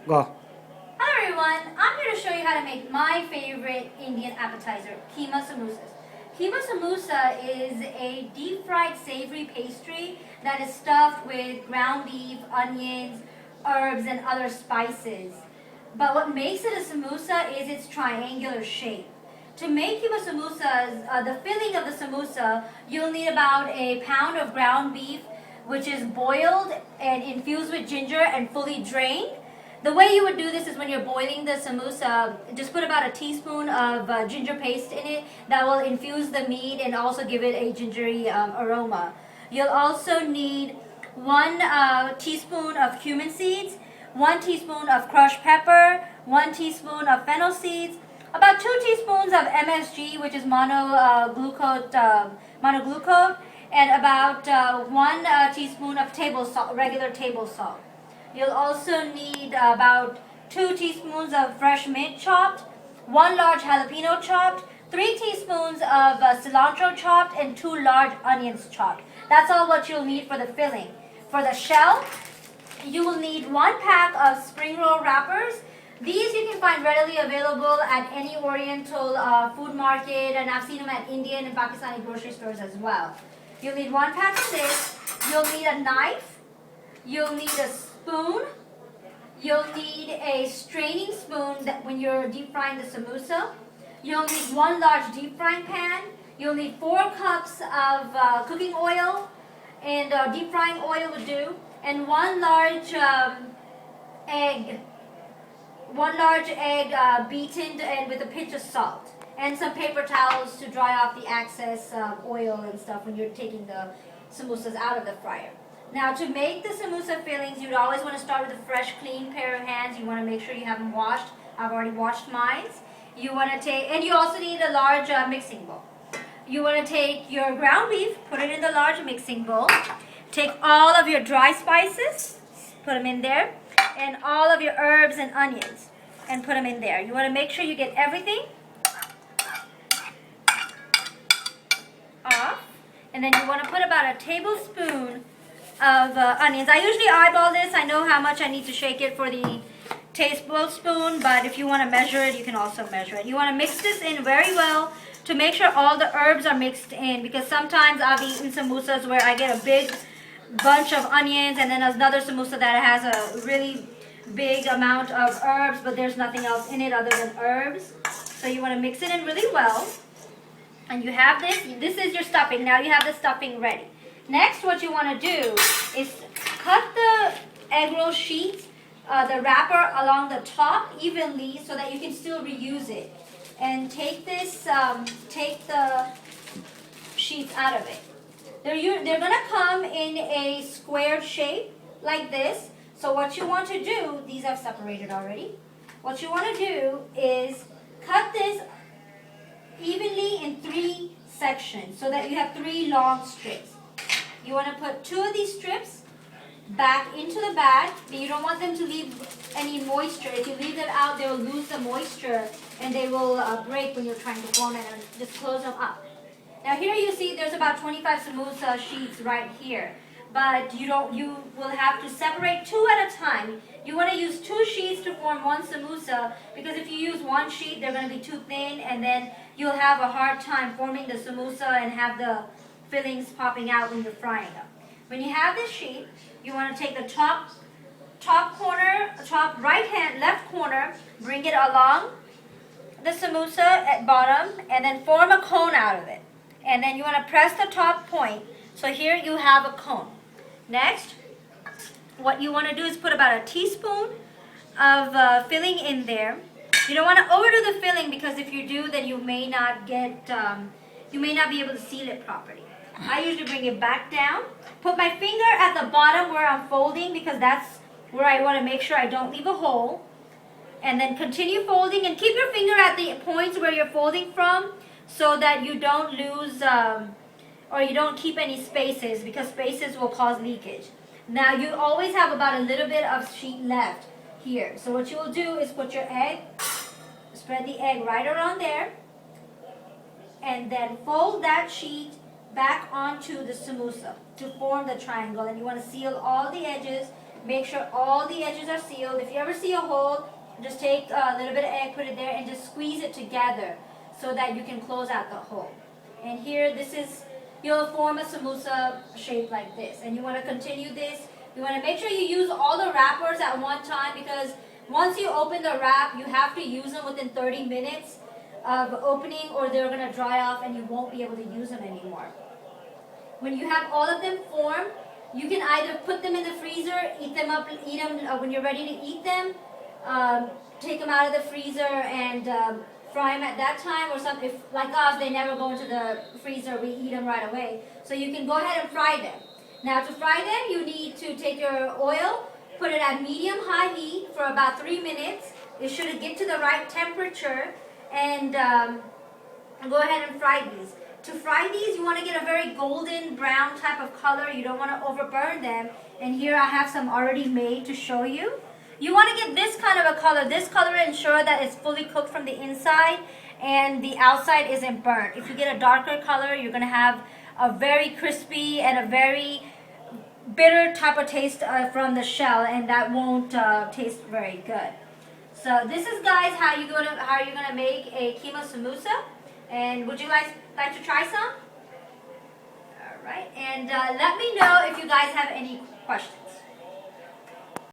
Go. Hello everyone, I'm here to show you how to make my favorite Indian appetizer, keema samosas. Keema samosa is a deep fried savory pastry that is stuffed with ground beef, onions, herbs and other spices. But what makes it a samosa is its triangular shape. To make keema samosas, the filling of the samosa, you'll need about a pound of ground beef which is boiled and infused with ginger and fully drained. The way you would do this is when you're boiling the samosa, just put about a teaspoon of ginger paste in it. That will infuse the meat and also give it a gingery aroma. You'll also need 1 teaspoon of cumin seeds, 1 teaspoon of crushed pepper, 1 teaspoon of fennel seeds, about 2 teaspoons of MSG, which is monoglucose, and about 1 teaspoon of table salt, regular table salt. You'll also need about 2 teaspoons of fresh mint chopped, 1 large jalapeno chopped, 3 teaspoons of cilantro chopped, and 2 large onions chopped. That's all what you'll need for the filling. For the shell, you will need 1 pack of spring roll wrappers. These you can find readily available at any Oriental food market, and I've seen them at Indian and Pakistani grocery stores as well. You'll need 1 pack of this. You'll need a knife. You'll need a spoon. You'll need a straining spoon that when you're deep frying the samosa. You'll need 1 large deep frying pan. You'll need 4 cups of cooking oil, and deep frying oil would do, and 1 large egg. 1 large egg beaten and with a pinch of salt, and some paper towels to dry off the excess oil and stuff when you're taking the samosas out of the fryer. Now, to make the samosa fillings, you'd always want to start with a fresh, clean pair of hands. You want to make sure you have them washed. I've already washed mine. You want to take, and you also need a large mixing bowl. You want to take your ground beef, put it in the large mixing bowl. Take all of your dry spices, put them in there, and all of your herbs and onions, and put them in there. You want to make sure you get everything off, and then you want to put about a tablespoon of onions. I usually eyeball this. I know how much I need to shake it for the tablespoon, but if you want to measure it, you can also measure it. You want to mix this in very well to make sure all the herbs are mixed in, because sometimes I've eaten samosas where I get a big bunch of onions and then another samosa that has a really big amount of herbs, but there's nothing else in it other than herbs. So you want to mix it in really well. And you have this. This is your stuffing. Now you have the stuffing ready. Next, what you want to do is cut the egg roll sheet, the wrapper along the top evenly so that you can still reuse it. And take this, take the sheets out of it. They're going to come in a squared shape like this. So what you want to do, these I've separated already. What you want to do is cut this evenly in 3 sections so that you have 3 long strips. You want to put 2 of these strips back into the bag, but you don't want them to leave any moisture. If you leave them out, they will lose the moisture and they will break when you're trying to form it, and just close them up. Now here you see there's about 25 samosa sheets right here, but you will have to separate 2 at a time. You want to use 2 sheets to form 1 samosa, because if you use 1 sheet, they're going to be too thin, and then you'll have a hard time forming the samosa and have the fillings popping out when you're frying them. When you have this sheet, you want to take the top corner, top left corner, bring it along the samosa at bottom, and then form a cone out of it. And then you want to press the top point. So here you have a cone. Next, what you want to do is put about a teaspoon of filling in there. You don't want to overdo the filling, because if you do, then you may not be able to seal it properly. I usually bring it back down. Put my finger at the bottom where I'm folding, because that's where I want to make sure I don't leave a hole. And then continue folding, and keep your finger at the points where you're folding from so that you don't lose or you don't keep any spaces, because spaces will cause leakage. Now you always have about a little bit of sheet left here. So what you will do is put your egg, spread the egg right around there, and then fold that sheet back onto the samosa to form the triangle. And you want to seal all the edges Make sure all the edges are sealed. If you ever see a hole, just take a little bit of egg, put it there, and just squeeze it together so that you can close out the hole. And here, you'll form a samosa shape like this. And you want to continue this. You want to make sure you use all the wrappers at one time, because once you open the wrap, you have to use them within 30 minutes of opening, or they're going to dry off and you won't be able to use them anymore. When you have all of them formed, you can either put them in the freezer, eat them when you're ready to eat them, take them out of the freezer and fry them at that time, or something. If, like us, they never go into the freezer, we eat them right away. So you can go ahead and fry them. Now to fry them, you need to take your oil, put it at medium-high heat for about 3 minutes. It should get to the right temperature, and go ahead and fry these. To fry these, you want to get a very golden brown type of color. You don't want to overburn them. And here I have some already made to show you. You want to get this kind of a color. This color ensure that it's fully cooked from the inside and the outside isn't burnt. If you get a darker color, you're going to have a very crispy and a very bitter type of taste from the shell, and that won't taste very good. So this is, guys, how you're gonna make a keema samosa. And would you guys like to try some? All right, and let me know if you guys have any questions.